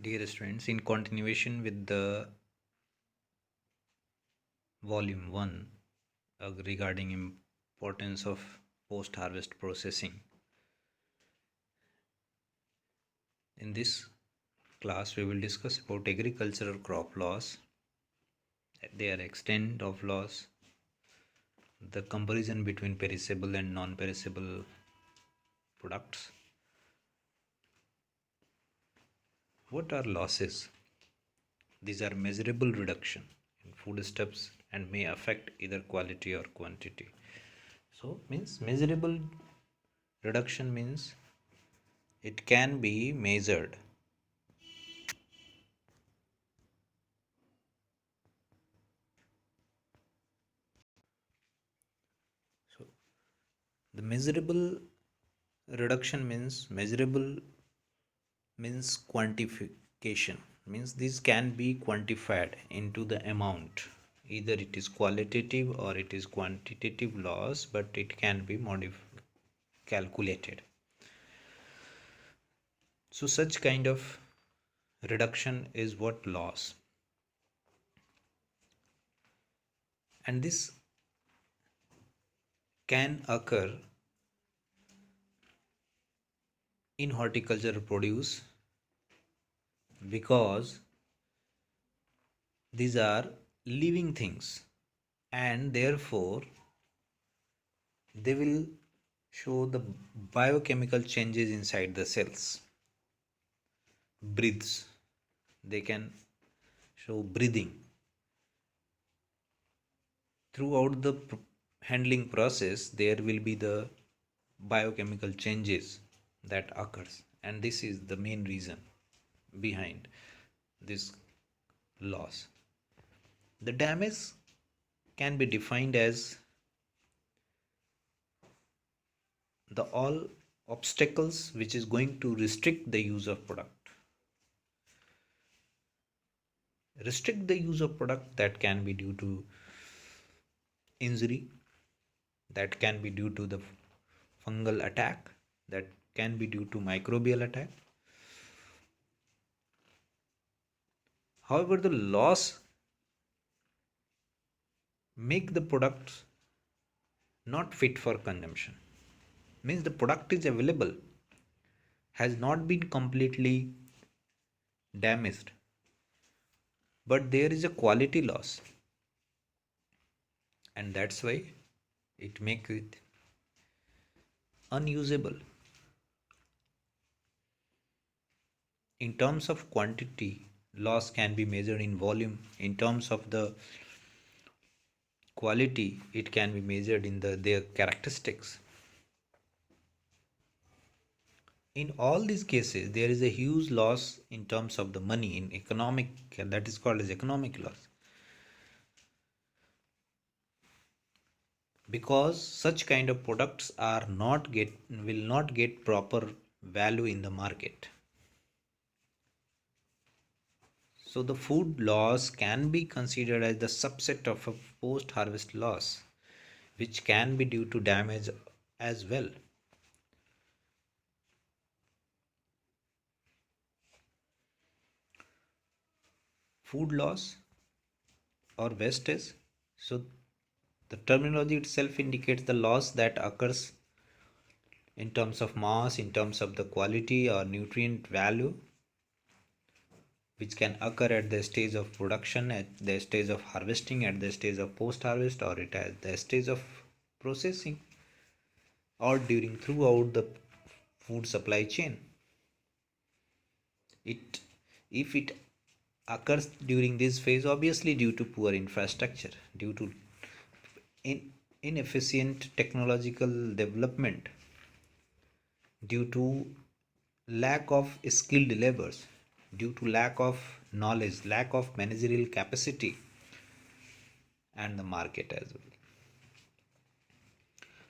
Dear students, in continuation with the volume 1 regarding importance of post harvest processing, in this class we will discuss about agricultural crop loss, their extent of loss, the comparison between perishable and non-perishable products. What are losses? These are measurable reduction in foodstuffs and may affect either quality or quantity. So means measurable reduction means it can be measured. So the measurable reduction means quantification, means this can be quantified into the amount. Either it is qualitative or it is quantitative loss, but it can be calculated. So such kind of reduction is what loss. And this can occur in horticultural produce because these are living things and therefore they will show the biochemical changes inside the cells. Breathes, they can show breathing. Throughout the handling process there will be the biochemical changes that occurs, and this is the main reason behind this loss. The damage can be defined as the all obstacles which is going to restrict the use of product. Restrict the use of product, that can be due to injury, that can be due to the fungal attack, that can be due to microbial attack. However, the loss make the products not fit for consumption, means the product is available, has not been completely damaged, but there is a quality loss, and that's why it makes it unusable. In terms of quantity, loss can be measured in volume. In terms of the quality, it can be measured in their characteristics. In all these cases there is a huge loss in terms of the money in economic, that is called as economic loss, because such kind of products are not get will not get proper value in the market. So the food loss can be considered as the subset of a post harvest loss, which can be due to damage as well. Food loss or wastage. So the terminology itself indicates the loss that occurs in terms of mass, in terms of the quality or nutrient value, which can occur at the stage of production, at the stage of harvesting, at the stage of post harvest, or it at the stage of processing, or during throughout the food supply chain. It if it occurs during this phase, obviously due to poor infrastructure, due to inefficient technological development, due to lack of skilled laborers, due to lack of knowledge, lack of managerial capacity, and the market as well.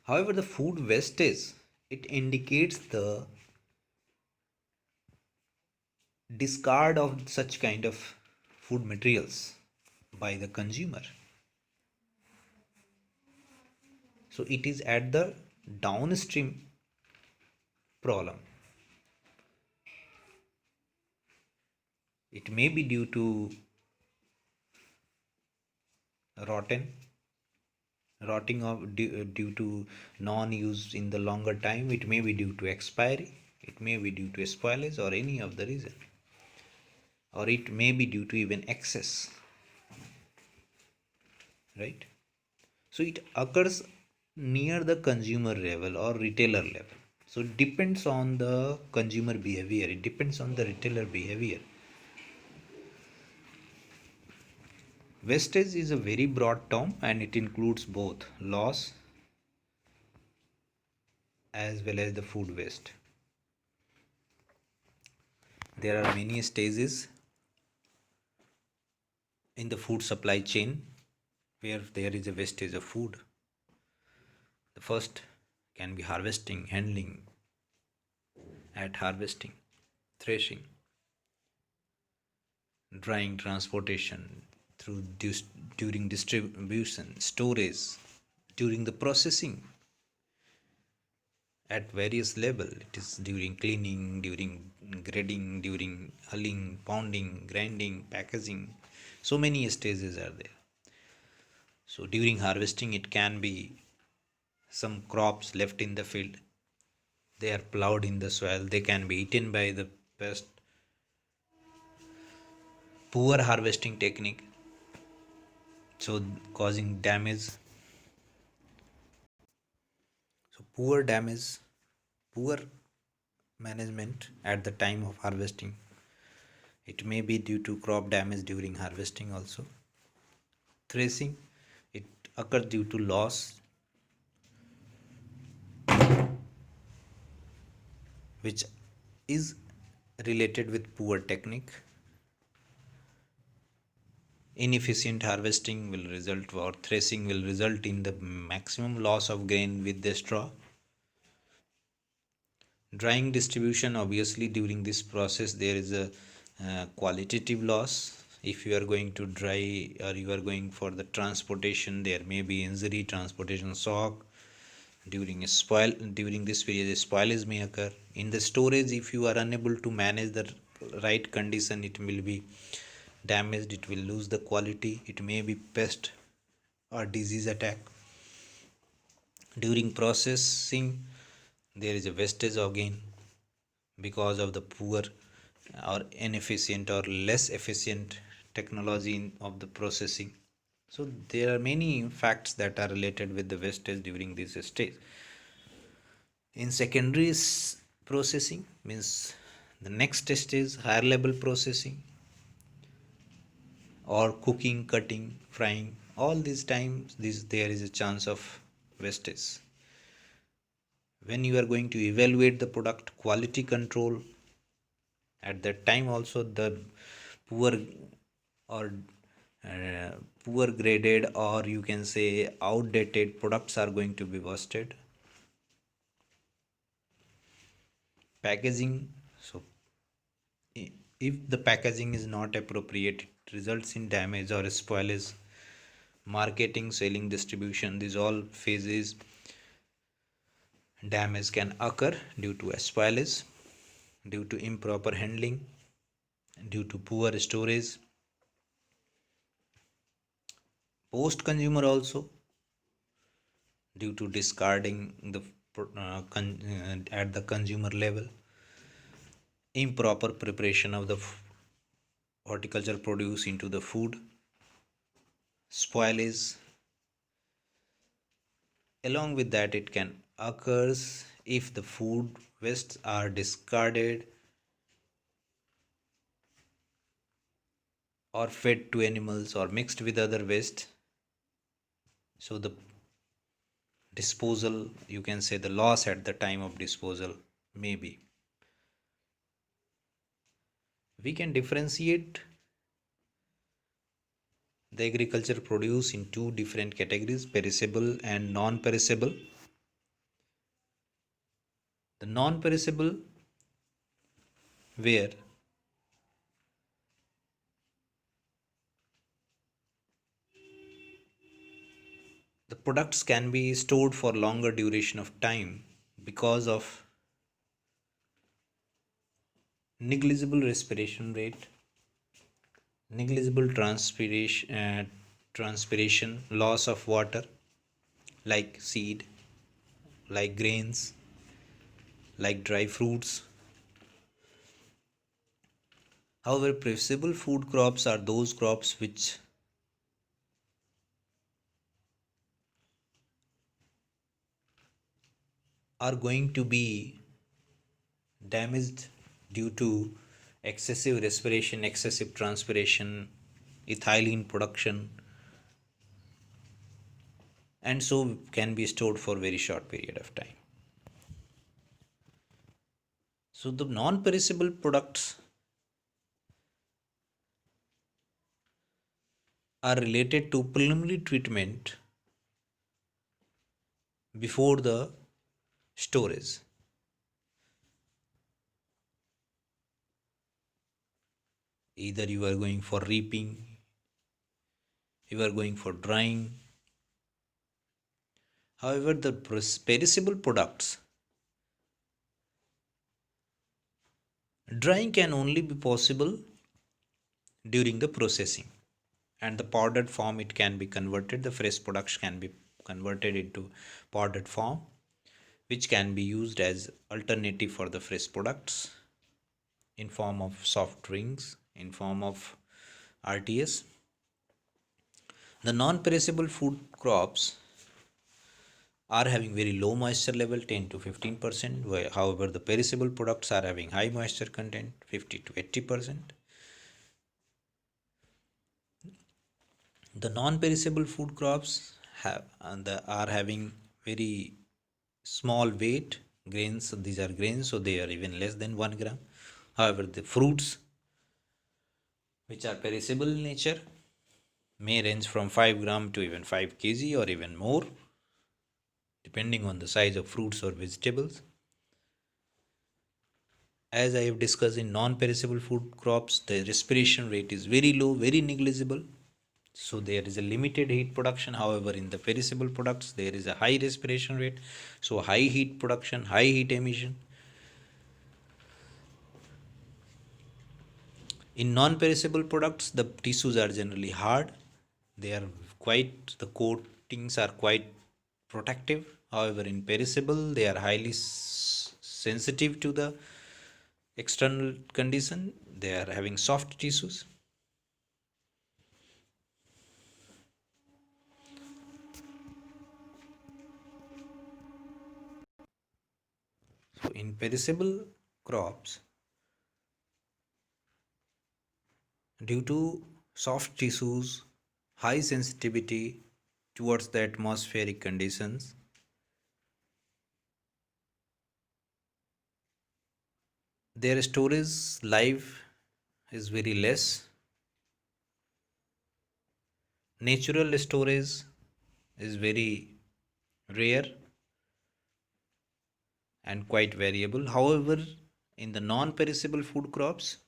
However, the food wastage, it indicates the discard of such kind of food materials by the consumer. So it is at the downstream problem. It may be due to rotten rotting of due to non-use in the longer time. It may be due to expiry, it may be due to spoilage or any of the reason, or it may be due to even excess, right? So it occurs near the consumer level or retailer level. So it depends on the consumer behavior, it depends on the retailer behavior. Wastage is a very broad term and it includes both loss as well as the food waste. There are many stages in the food supply chain where there is a wastage of food. The first can be harvesting, handling, at harvesting, threshing, drying, transportation, through during distribution, storage, during the processing at various level. It is during cleaning, during grading, during hulling, pounding, grinding, packaging. So many stages are there. So during harvesting, it can be some crops left in the field. They are plowed in the soil. They can be eaten by the pest. Poor harvesting technique, so causing damage. So poor management at the time of harvesting. It may be due to crop damage during harvesting also. Threshing, it occurs due to loss, which is related with poor technique. Inefficient harvesting will result, or threshing will result in the maximum loss of grain with the straw. Drying distribution, obviously during this process there is a qualitative loss. If you are going to dry or you are going for the transportation, there may be injury, transportation shock. During this period, spoilage may occur. In the storage, if you are unable to manage the right condition, it will be damaged, it will lose the quality, it may be pest or disease attack. During processing, there is a wastage again because of the poor or inefficient or less efficient technology of the processing. So there are many facts that are related with the wastage during this stage. In secondary processing means the next stage, higher level processing or cooking, cutting, frying. All these times there is a chance of wastage. When you are going to evaluate the product, quality control, at that time also the poor or uh, poor graded, or you can say outdated products are going to be wasted. Packaging, so if the packaging is not appropriate, it results in damage or spoilage. Marketing, selling, distribution, these all phases damage can occur due to spoilage, due to improper handling, due to poor storage. Post consumer also, due to discarding the at the consumer level, improper preparation of the horticulture produce into the food, spoilage. Along with that, it can occurs if the food wastes are discarded or fed to animals or mixed with other waste. So the disposal, you can say the loss at the time of disposal, maybe. We can differentiate the agriculture produce in two different categories, perishable and non-perishable. The non-perishable, where the products can be stored for longer duration of time because of negligible respiration rate, negligible transpiration, loss of water, like seed, like grains, like dry fruits. However, perishable food crops are those crops which are going to be damaged due to excessive respiration, excessive transpiration, ethylene production, and so can be stored for very short period of time. So the non-perishable products are related to preliminary treatment before the storage. Either you are going for reaping, you are going for drying. However, the perishable products, drying can only be possible during the processing, and the powdered form it can be converted. The fresh products can be converted into powdered form, which can be used as alternative for the fresh products in form of soft drinks, in form of RTS. The non-perishable food crops are having very low moisture level, 10 to 15%, however the perishable products are having high moisture content, 50 to 80%. The non-perishable food crops are having very small weight grains. These are grains, so they are even less than 1 gram. However, the fruits which are perishable in nature may range from 5 gram to even 5 kg or even more, depending on the size of fruits or vegetables. As I have discussed, in non-perishable food crops, the respiration rate is very low, very negligible. So there is a limited heat production. However, in the perishable products, there is a high respiration rate. So high heat production, high heat emission. In non-perishable products, the tissues are generally hard. They are the coatings are quite protective. However, in perishable, they are highly sensitive to the external condition. They are having soft tissues. So in perishable crops, due to soft tissues, high sensitivity towards the atmospheric conditions, their storage life is very less. Natural storage is very rare and quite variable. However, in the non perishable food crops,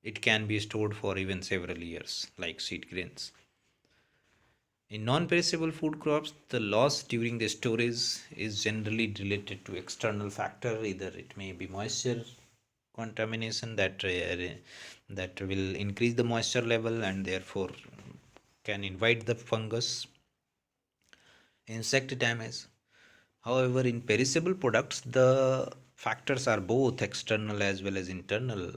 it can be stored for even several years, like seed grains. In non perishable food crops, the loss during the storage is generally related to external factor. Either it may be moisture contamination that will increase the moisture level and therefore can invite the fungus, insect damage. However, in perishable products, the factors are both external as well as internal.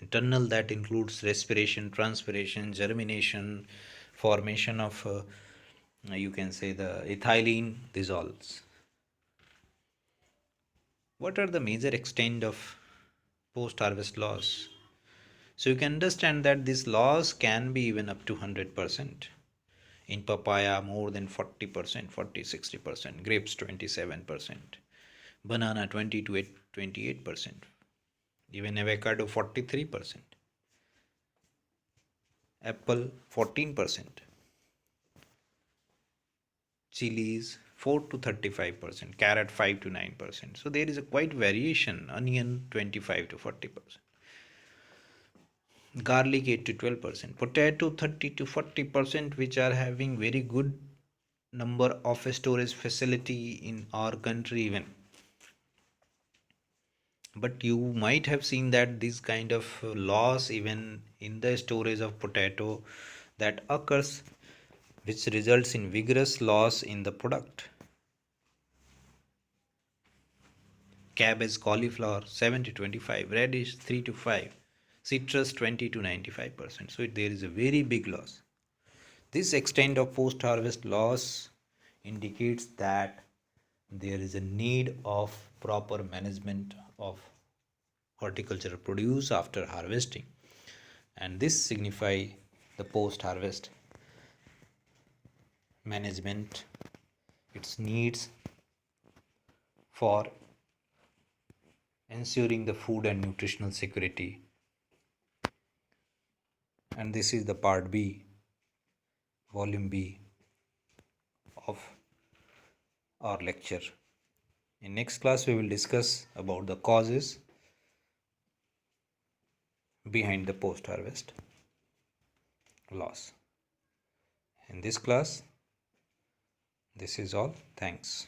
Internal, that includes respiration, transpiration, germination, formation of you can say the ethylene dissolves. What are the major extent of post harvest loss? So you can understand that this loss can be even up to 100%. In papaya, more than 40%, 40-60%, grapes 27%, banana 20 to 28%, even avocado 43%, apple 14%, chilies 4 to 35%, carrot 5 to 9%. So there is a quite variation. Onion 25 to 40%, garlic 8 to 12%, potato 30 to 40%, which are having very good number of storage facility in our country even. But you might have seen that this kind of loss even in the storage of potato that occurs, which results in vigorous loss in the product. Cabbage, cauliflower 7 to 25, radish 3 to 5, citrus 20 to 95%. So there is a very big loss. This extent of post harvest loss indicates that there is a need of proper management of horticultural produce after harvesting, and this signify the post harvest management, its needs for ensuring the food and nutritional security. And this is the part B, volume B of our lecture. In next class we will discuss about the causes behind the post harvest loss. In this class, this is all. Thanks.